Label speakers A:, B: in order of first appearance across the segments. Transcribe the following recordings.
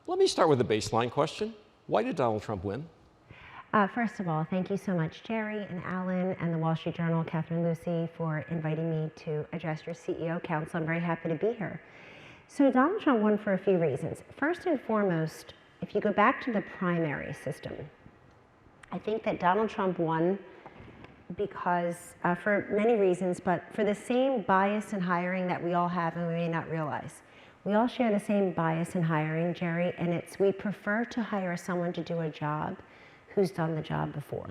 A: Let me start with a baseline question. Why did Donald Trump win?
B: First of all, thank you so much, Jerry and Alan and the Wall Street Journal, Catherine Lucy, for inviting me to address your CEO Council. I'm very happy to be here. So Donald Trump won for a few reasons. First and foremost, if you go back to the primary system, I think that Donald Trump won because, for many reasons, but for the same bias in hiring that we all have and we may not realize. We all share the same bias in hiring, Jerry, and it's we prefer to hire someone to do a job who's done the job before.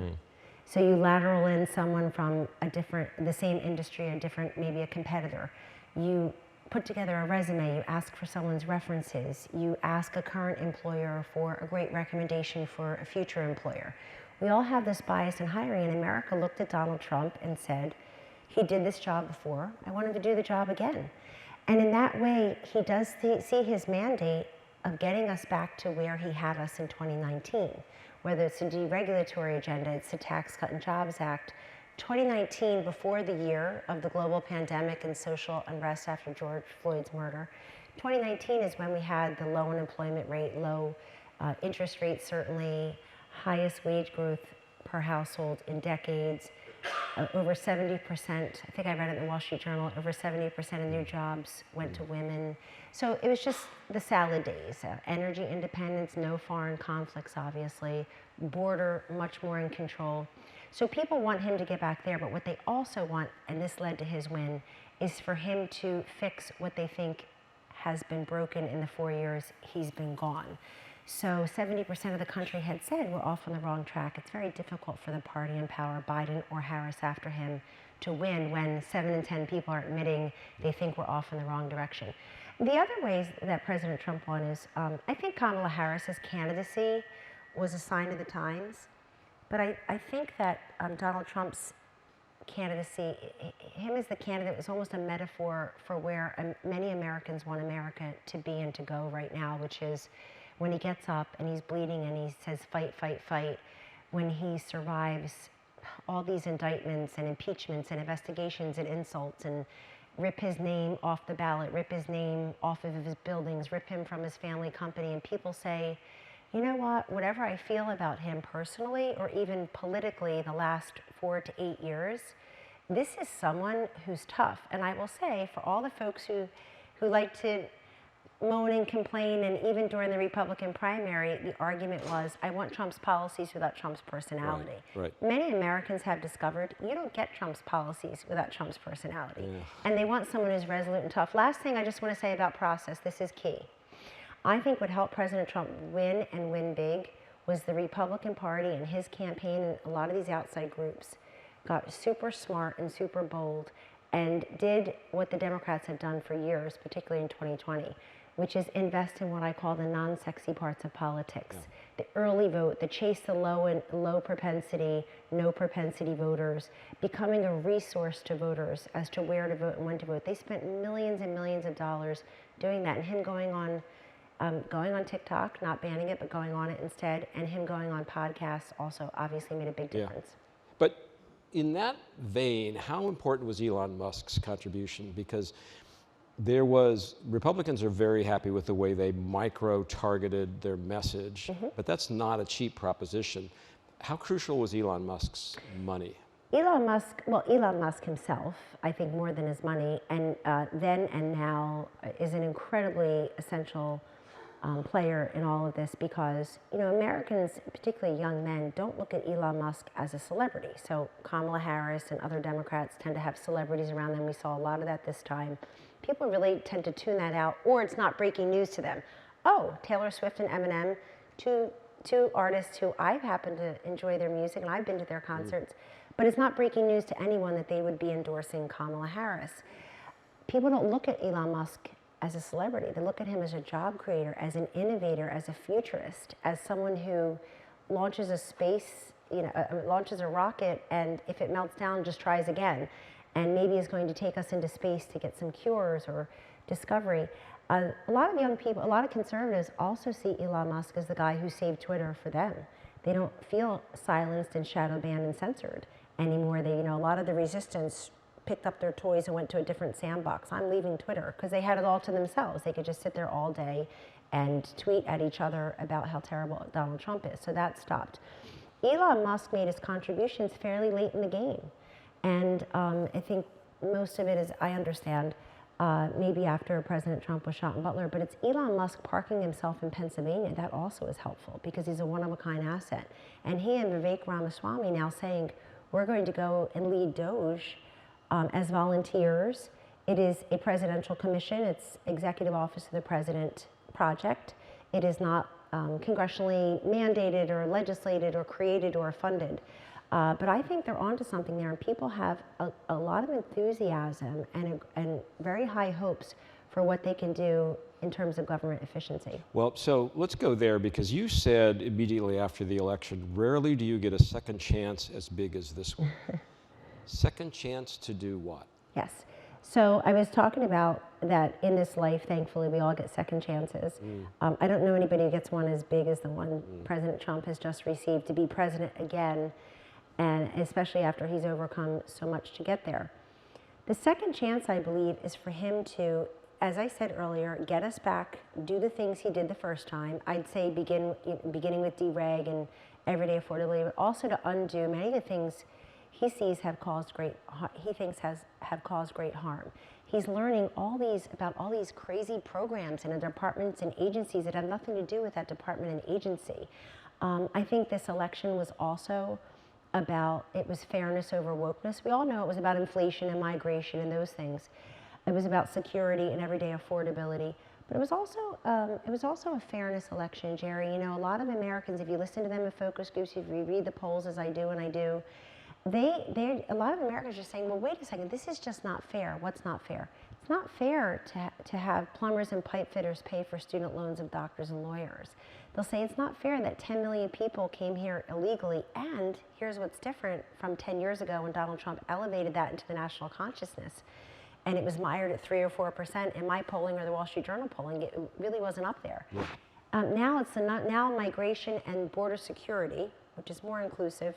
B: So you lateral in someone from the same industry, maybe a competitor. You put together a resume, you ask for someone's references, you ask a current employer for a great recommendation for a future employer. We all have this bias in hiring, and America looked at Donald Trump and said, he did this job before, I want him to do the job again. And in that way, he does see his mandate of getting us back to where he had us in 2019. Whether it's the deregulatory agenda, it's the Tax Cut and Jobs Act. 2019, before the year of the global pandemic and social unrest after George Floyd's murder, 2019 is when we had the low unemployment rate, low interest rates, certainly highest wage growth per household in decades, over 70%, I think I read it in the Wall Street Journal, over 70% of new jobs went to women. So it was just the salad days, energy independence, no foreign conflicts, obviously, border much more in control. So people want him to get back there, but what they also want, and this led to his win, is for him to fix what they think has been broken in the 4 years he's been gone. So 70% of the country had said we're off on the wrong track. It's very difficult for the party in power, Biden or Harris after him, to win when 7 in 10 people are admitting they think we're off in the wrong direction. The other ways that President Trump won is, I think Kamala Harris's candidacy was a sign of the times, but I think that Donald Trump's candidacy, him as the candidate, was almost a metaphor for where many Americans want America to be and to go right now, which is when he gets up and he's bleeding and he says, fight, fight, fight, when he survives all these indictments and impeachments and investigations and insults and rip his name off the ballot, rip his name off of his buildings, rip him from his family company, and people say, you know what, whatever I feel about him personally or even politically the last 4 to 8 years, this is someone who's tough. And I will say, for all the folks who like to moan and complain, and even during the Republican primary, the argument was, I want Trump's policies without Trump's personality.
A: Right.
B: Many Americans have discovered you don't get Trump's policies without Trump's personality. And they want someone who's resolute and tough. Last thing I just want to say about process, this is key. I think what helped President Trump win and win big was the Republican Party and his campaign, and a lot of these outside groups got super smart and super bold and did what the Democrats had done for years, particularly in 2020, which is invest in what I call the non-sexy parts of politics. The early vote, the chase the low propensity, no propensity voters, becoming a resource to voters as to where to vote and when to vote. They spent millions and millions of dollars doing that, and him going on TikTok, not banning it, but going on it instead, and him going on podcasts also obviously made a big difference.
A: But in that vein, how important was Elon Musk's contribution? Because Republicans are very happy with the way they micro-targeted their message, but that's not a cheap proposition. How crucial was Elon Musk's money?
B: Elon Musk himself, I think more than his money, and then and now is an incredibly essential player in all of this, because Americans, particularly young men, don't look at Elon Musk as a celebrity. So Kamala Harris and other Democrats tend to have celebrities around them. We saw a lot of that this time. People really tend to tune that out, or it's not breaking news to them. Oh, Taylor Swift and Eminem, two artists who I happen to enjoy their music, and I've been to their concerts, but it's not breaking news to anyone that they would be endorsing Kamala Harris. People don't look at Elon Musk as a celebrity. They look at him as a job creator, as an innovator, as a futurist, as someone who launches launches a rocket, and if it melts down, just tries again, and maybe is going to take us into space to get some cures or discovery. A lot of young people, a lot of conservatives also see Elon Musk as the guy who saved Twitter for them. They don't feel silenced and shadow banned and censored anymore. A lot of the resistance picked up their toys and went to a different sandbox. I'm leaving Twitter, because they had it all to themselves. They could just sit there all day and tweet at each other about how terrible Donald Trump is. So that stopped. Elon Musk made his contributions fairly late in the game. And I think most of it is, I understand, maybe after President Trump was shot in Butler, but it's Elon Musk parking himself in Pennsylvania. That also is helpful because he's a one-of-a-kind asset. And he and Vivek Ramaswamy now saying, we're going to go and lead Doge as volunteers. It is a presidential commission. It's Executive Office of the President project. It is not congressionally mandated or legislated or created or funded. But I think they're onto something there, and people have a lot of enthusiasm and very high hopes for what they can do in terms of government efficiency.
A: Well, so let's go there, because you said immediately after the election, rarely do you get a second chance as big as this one. Second chance to do what?
B: Yes. So I was talking about that in this life, thankfully, we all get second chances. I don't know anybody who gets one as big as the one President Trump has just received, to be president again, and especially after he's overcome so much to get there. The second chance, I believe, is for him to, as I said earlier, get us back, do the things he did the first time. I'd say beginning with dereg and everyday affordability, but also to undo many of the things he sees have caused he thinks have caused great harm. He's learning about all these crazy programs in departments and agencies that have nothing to do with that department and agency. I think this election was also it was fairness over wokeness. We all know it was about inflation and migration and those things. It was about security and everyday affordability. But it was also a fairness election, Jerry. You know, a lot of Americans, if you listen to them in focus groups, if you read the polls as I do, a lot of Americans are saying, well, wait a second, this is just not fair. What's not fair? It's not fair to have plumbers and pipe fitters pay for student loans of doctors and lawyers. They'll say it's not fair that 10 million people came here illegally, and here's what's different from 10 years ago when Donald Trump elevated that into the national consciousness, and it was mired at 3 or 4% in my polling or the Wall Street Journal polling. It really wasn't up there. Yeah. Now migration and border security, which is more inclusive,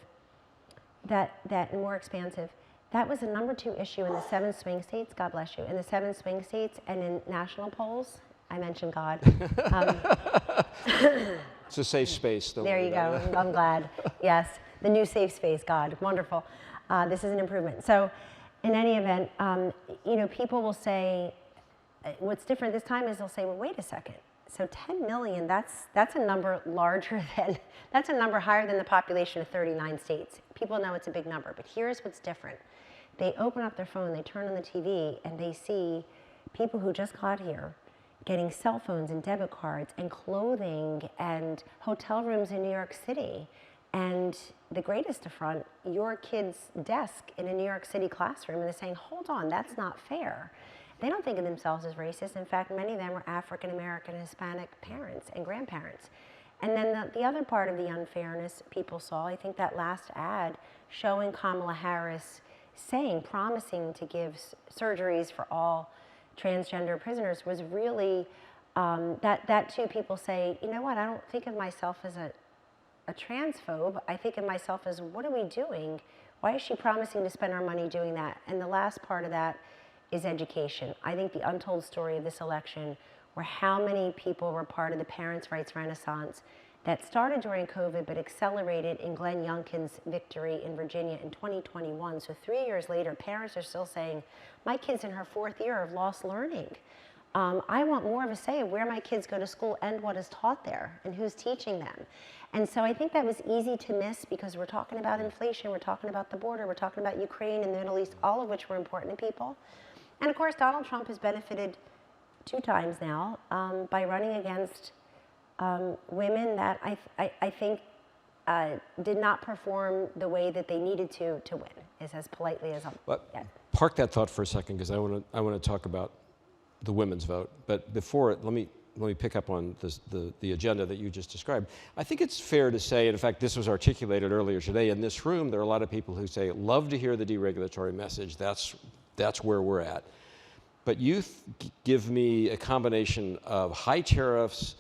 B: that more expansive. That was the #2 issue in the 7 swing states, God bless you, in the 7 swing states and in national polls. I mentioned God.
A: It's a safe space.
B: There you go, I'm glad. Yes, the new safe space, God, wonderful. This is an improvement. So in any event, you know, people will say, what's different this time is they'll say, well, wait a second. So 10 million, that's a number that's a number higher than the population of 39 states. People know it's a big number, but here's what's different. They open up their phone, they turn on the TV, and they see people who just got here getting cell phones and debit cards and clothing and hotel rooms in New York City. And the greatest affront, your kid's desk in a New York City classroom, and they're saying, hold on, that's not fair. They don't think of themselves as racist. In fact, many of them are African American and Hispanic parents and grandparents. And then the other part of the unfairness people saw, I think that last ad showing Kamala Harris promising to give surgeries for all transgender prisoners was really, that too, people say, you know what, I don't think of myself as a transphobe. I think of myself as, what are we doing? Why is she promising to spend our money doing that? And the last part of that is education. I think the untold story of this election were how many people were part of the parents' rights renaissance that started during COVID but accelerated in Glenn Youngkin's victory in Virginia in 2021. So 3 years later, parents are still saying, my kid's in her 4th year of lost learning. I want more of a say of where my kids go to school and what is taught there and who's teaching them. And so I think that was easy to miss because we're talking about inflation, we're talking about the border, we're talking about Ukraine and the Middle East, all of which were important to people. And of course, Donald Trump has benefited 2 times now by running against women that I think did not perform the way that they needed to win, is as politely as
A: Park that thought for a second, because I want to talk about the women's vote. But before it, let me pick up on the agenda that you just described. I think it's fair to say, and in fact, this was articulated earlier today in this room, there are a lot of people who say, love to hear the deregulatory message. That's where we're at. But you give me a combination of high tariffs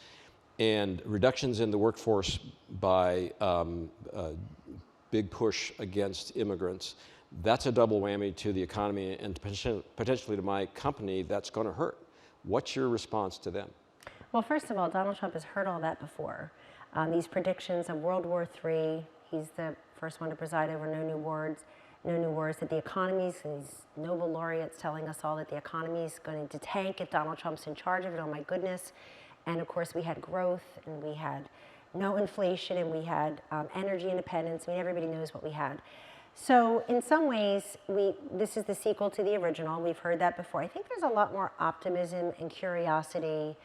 A: and reductions in the workforce by big push against immigrants. That's a double whammy to the economy and potentially to my company. That's going to hurt. What's your response to them?
B: Well, first of all, Donald Trump has heard all that before. These predictions of World War III, he's the first one to preside over no new wars, that the economy's, these Nobel laureates telling us all that the economy is going to tank if Donald Trump's in charge of it, oh my goodness. And of course we had growth, and we had no inflation, and we had energy independence. I mean, everybody knows what we had. So in some ways, this is the sequel to the original. We've heard that before. I think there's a lot more optimism and curiosity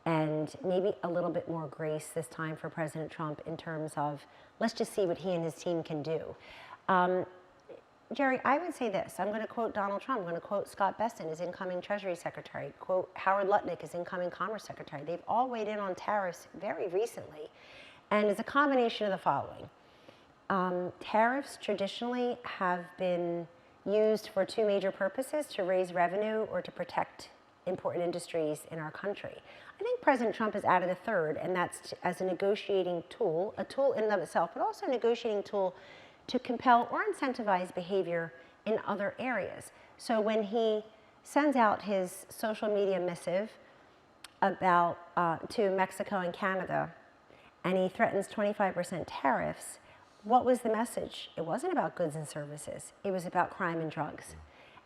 B: and maybe a little bit more grace this time for President Trump in terms of, let's just see what he and his team can do. Jerry, I would say this. I'm going to quote Donald Trump. I'm going to quote Scott Bessent, his incoming Treasury Secretary, quote Howard Lutnick, his incoming Commerce Secretary. They've all weighed in on tariffs very recently. And it's a combination of the following. Tariffs traditionally have been used for two major purposes: to raise revenue or to protect important industries in our country. I think President Trump has added a third, and that's as a negotiating tool, a tool in and of itself, but also a negotiating tool to compel or incentivize behavior in other areas. So when he sends out his social media missive about to Mexico and Canada, and he threatens 25% tariffs, what was the message? It wasn't about goods and services. It was about crime and drugs.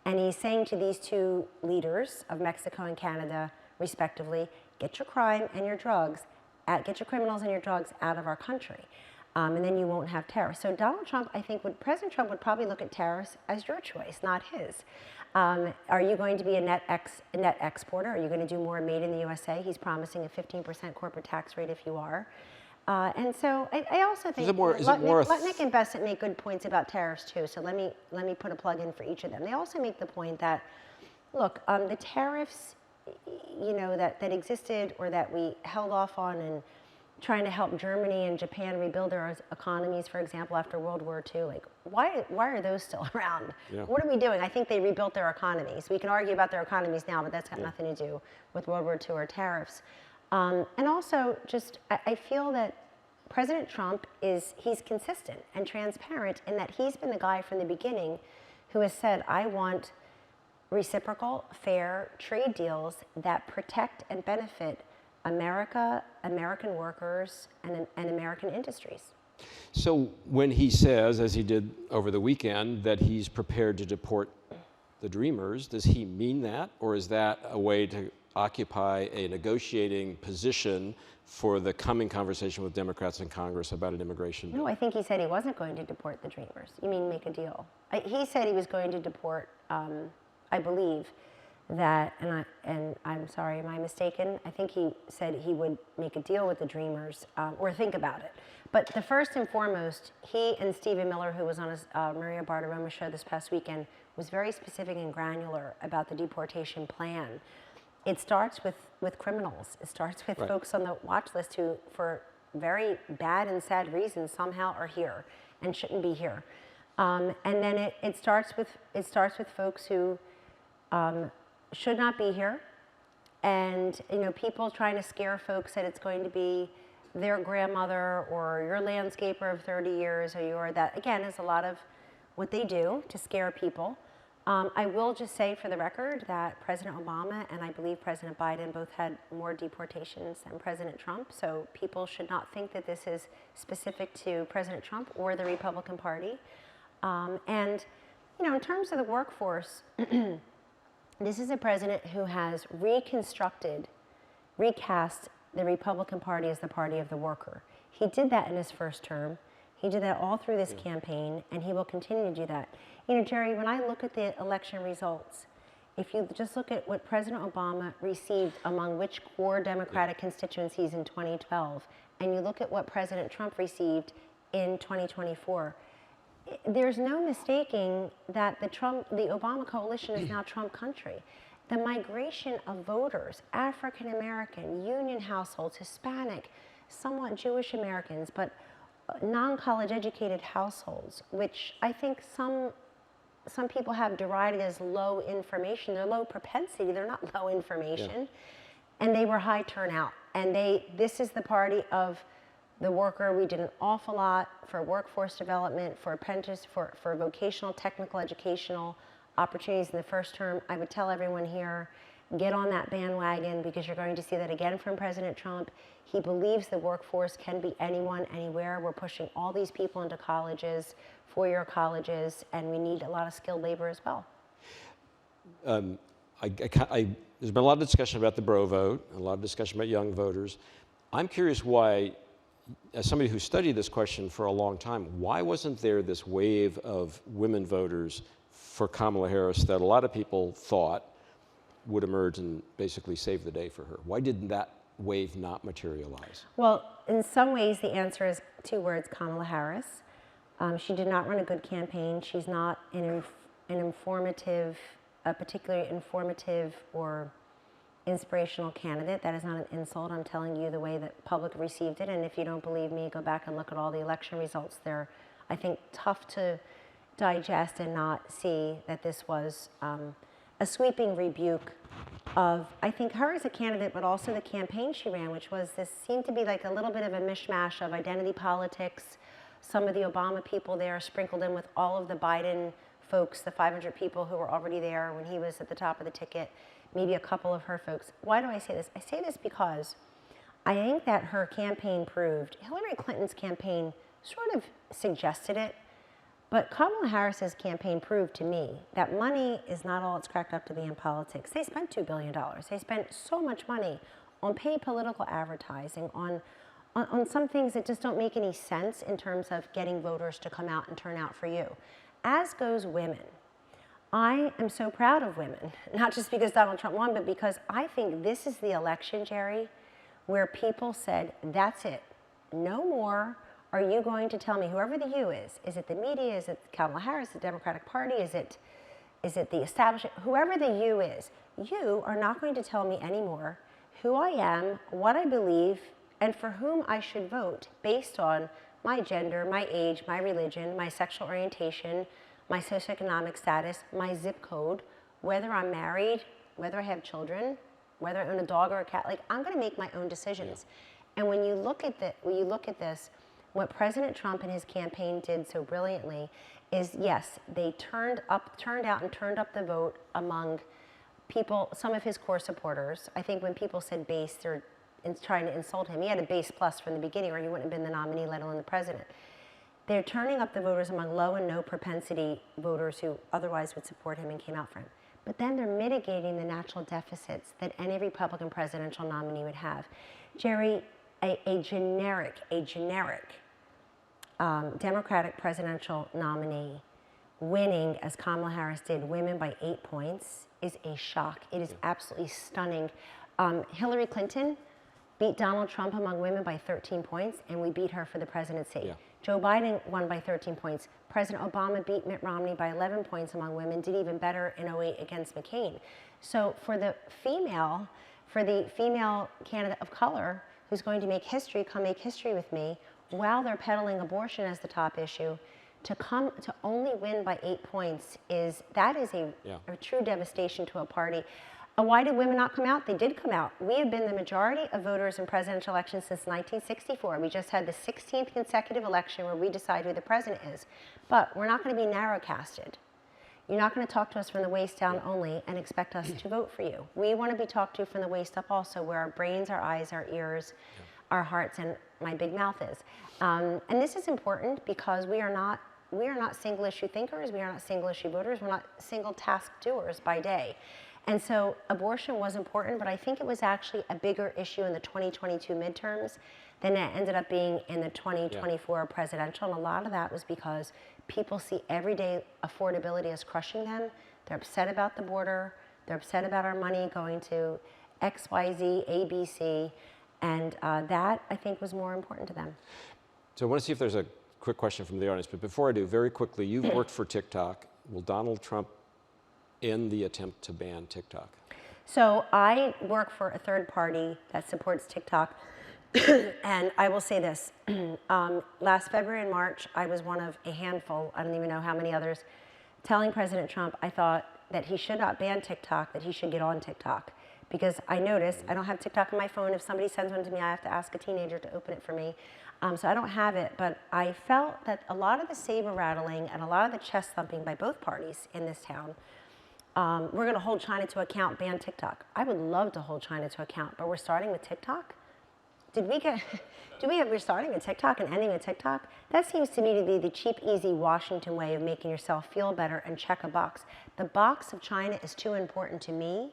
B: And he's saying to these two leaders of Mexico and Canada, respectively, get your crime and your drugs, get your criminals and your drugs out of our country. And then you won't have tariffs. So Donald Trump, I think, President Trump would probably look at tariffs as your choice, not his. Are you going to be a net exporter? Are you going to do more made in the USA? He's promising a 15% corporate tax rate if you are. And so I also think Lutnick and Bessent make good points about tariffs too. So let me put a plug in for each of them. They also make the point that, look, the tariffs, that existed or that we held off on and trying to help Germany and Japan rebuild their economies, for example, after World War II. Like, why are those still around? Yeah. What are we doing? I think they rebuilt their economies. We can argue about their economies now, but that's got nothing to do with World War II or tariffs. And also, I feel that President Trump he's consistent and transparent in that he's been the guy from the beginning who has said, I want reciprocal, fair trade deals that protect and benefit America, American workers, and American industries.
A: So when he says, as he did over the weekend, that he's prepared to deport the Dreamers, does he mean that? Or is that a way to occupy a negotiating position for the coming conversation with Democrats in Congress about an immigration bill?
B: No, I think he said he wasn't going to deport the Dreamers. You mean make a deal? He said he was going to deport, I believe, that, and I'm sorry, am I mistaken? I think he said he would make a deal with the Dreamers, or think about it. But the first and foremost, he and Stephen Miller, who was on his Maria Bartiromo show this past weekend, was very specific and granular about the deportation plan. It starts with criminals. It starts with folks on the watch list who, for very bad and sad reasons, somehow are here and shouldn't be here. And then it starts with folks who should not be here, and people trying to scare folks that it's going to be their grandmother or your landscaper of 30 years, or your that. Again, is a lot of what they do to scare people. I will just say for the record that President Obama and I believe President Biden both had more deportations than President Trump, so people should not think that this is specific to President Trump or the Republican Party. And in terms of the workforce, this is a president who has recast the Republican Party as the party of the worker. He did that in his first term. He did that all through this campaign, and he will continue to do that. Jerry, when I look at the election results, if you just look at what President Obama received among which core Democratic constituencies in 2012, and you look at what President Trump received in 2024, there's no mistaking that the Obama coalition is now Trump country. The migration of voters, African American, union households, Hispanic, somewhat Jewish Americans, but non-college educated households, which I think some people have derided as low information. They're low propensity, they're not low information. Yeah. And they were high turnout. And this is the party of the worker. We did an awful lot for workforce development, for apprentice, for vocational, technical, educational opportunities in the first term. I would tell everyone here Get on that bandwagon, because you're going to see that again from President Trump. He believes the workforce can be anyone, anywhere. We're pushing all these people into colleges, four-year colleges, and we need a lot of skilled labor as well.
A: There's been a lot of discussion about the bro vote, a lot of discussion about young voters. I'm curious why, as somebody who studied this question for a long time, why wasn't there this wave of women voters for Kamala Harris that a lot of people thought would emerge and basically save the day for her? Why didn't that wave not materialize?
B: Well, in some ways, the answer is two words: Kamala Harris. She did not run a good campaign. She's not an informative, a particularly informative or inspirational candidate. That is not an insult. I'm telling you the way that public received it. And if you don't believe me, go back and look at all the election results. They're, I think, tough to digest and not see that this was a sweeping rebuke of, I think, her as a candidate, but also the campaign she ran, which was this seemed to be like a little bit of a mishmash of identity politics. Some of the Obama people there sprinkled in with all of the Biden folks, the 500 people who were already there when he was at the top of the ticket, maybe a couple of her folks. Why do I say this? I say this because I think that her campaign proved, Hillary Clinton's campaign sort of suggested it, but Kamala Harris's campaign proved to me that money is not all it's cracked up to be in politics. They spent $2 billion. They spent so much money on paid political advertising, on some things that just don't make any sense in terms of getting voters to come out and turn out for you. As goes women. I am so proud of women, not just because Donald Trump won, but because I think this is the election, Jerry, where people said, that's it, no more. Are you going to tell me, whoever the you is it the media, is it Kamala Harris, the Democratic Party, is it the establishment, whoever the you is, you are not going to tell me anymore who I am, what I believe, and for whom I should vote based on my gender, my age, my religion, my sexual orientation, my socioeconomic status, my zip code, whether I'm married, whether I have children, whether I own a dog or a cat. Like, I'm going to make my own decisions. Yeah. And when you look at this, what President Trump and his campaign did so brilliantly is, yes, they turned out the vote among people, some of his core supporters. I think when people said base, they're trying to insult him. He had a base plus from the beginning, or he wouldn't have been the nominee, let alone the president. They're turning up the voters among low and no propensity voters who otherwise would support him and came out for him. But then they're mitigating the natural deficits that any Republican presidential nominee would have. Jerry, a generic Democratic presidential nominee winning, as Kamala Harris did, women by 8 points, is a shock. It is absolutely stunning. Hillary Clinton beat Donald Trump among women by 13 points, and we beat her for the presidency. Yeah. Joe Biden won by 13 points. President Obama beat Mitt Romney by 11 points among women, did even better in 2008 against McCain. So for the female candidate of color who's going to make history, come make history with me, while they're peddling abortion as the top issue, to only win by 8 points is a true devastation to a party. Why did women not come out? They did come out. We have been the majority of voters in presidential elections since 1964. We just had the 16th consecutive election where we decide who the president is. But we're not going to be narrowcasted. You're not going to talk to us from the waist down only and expect us to vote for you. We want to be talked to from the waist up also, where our brains, our eyes, our ears, our hearts, and my big mouth is. And this is important because we are not single issue thinkers. We are not single issue voters. We're not single task doers by day. And so abortion was important, but I think it was actually a bigger issue in the 2022 midterms than it ended up being in the 2024 presidential. And a lot of that was because people see everyday affordability as crushing them. They're upset about the border. They're upset about our money going to XYZ, ABC. And that, I think, was more important to them.
A: So I want to see if there's a quick question from the audience. But before I do, very quickly, you've worked for TikTok. Will Donald Trump end the attempt to ban TikTok?
B: So I work for a third party that supports TikTok. And I will say this. Last February and March, I was one of a handful, I don't even know how many others, telling President Trump I thought that he should not ban TikTok, that he should get on TikTok. Because I noticed, I don't have TikTok on my phone. If somebody sends one to me, I have to ask a teenager to open it for me. So I don't have it, but I felt that a lot of the saber rattling and a lot of the chest thumping by both parties in this town we're going to hold China to account, ban TikTok. I would love to hold China to account, but we're starting with TikTok? We're starting with TikTok and ending with TikTok? That seems to me to be the cheap, easy Washington way of making yourself feel better and check a box. The box of China is too important to me,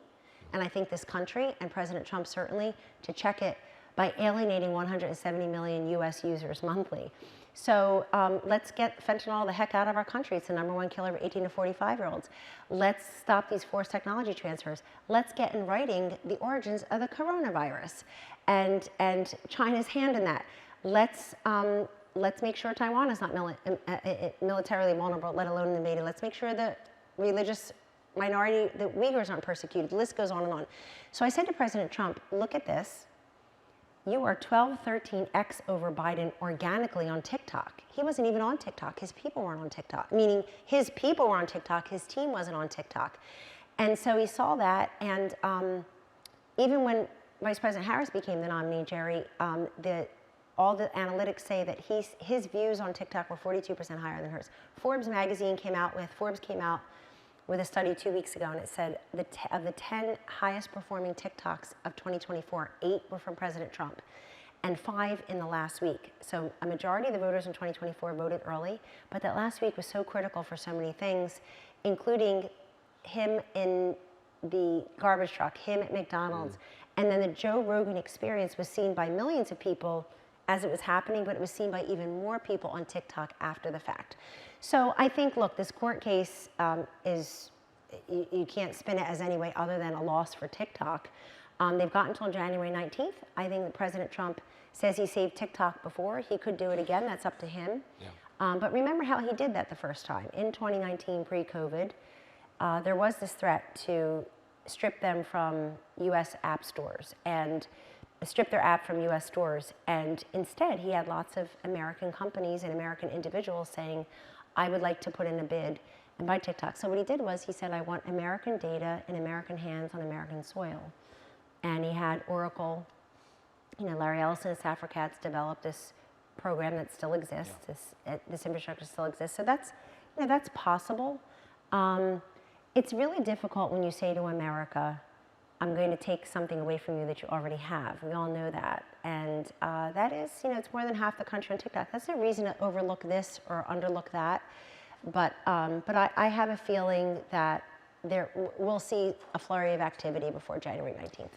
B: and I think this country, and President Trump certainly, to check it by alienating 170 million US users monthly. So let's get fentanyl the heck out of our country. It's the #1 killer of 18 to 45-year-olds. Let's stop these forced technology transfers. Let's get in writing the origins of the coronavirus and China's hand in that. Let's make sure Taiwan is not militarily vulnerable, let alone invaded. Let's make sure the religious minority, the Uyghurs aren't persecuted. The list goes on and on. So I said to President Trump, look at this. You are 12, 13x over Biden organically on TikTok. He wasn't even on TikTok. His people weren't on TikTok, meaning his people were on TikTok. His team wasn't on TikTok. And so he saw that. And even when Vice President Harris became the nominee, Jerry, all the analytics say that his views on TikTok were 42% higher than hers. Forbes came out with a study 2 weeks ago, and it said of the 10 highest performing TikToks of 2024, 8 were from President Trump, and 5 in the last week. So a majority of the voters in 2024 voted early, but that last week was so critical for so many things, including him in the garbage truck, him at McDonald's, and then the Joe Rogan experience was seen by millions of people as it was happening, but it was seen by even more people on TikTok after the fact. So I think, look, this court case you can't spin it as any way other than a loss for TikTok. They've got until January 19th. I think that President Trump says he saved TikTok before. He could do it again. That's up to him. Yeah. But remember how he did that the first time. In 2019, pre-COVID, there was this threat to strip them from U.S. app stores and strip their app from U.S. stores. And instead, he had lots of American companies and American individuals saying, I would like to put in a bid and buy TikTok. So what he did was he said, I want American data in American hands on American soil. And he had Oracle, Larry Ellison and Safra Catz developed this program that still exists. Yeah. This infrastructure still exists. So that's possible. It's really difficult when you say to America, I'm going to take something away from you that you already have. We all know that. And that is, it's more than half the country on TikTok. That's no reason to overlook this or underlook that. But I have a feeling that we'll see a flurry of activity before January 19th.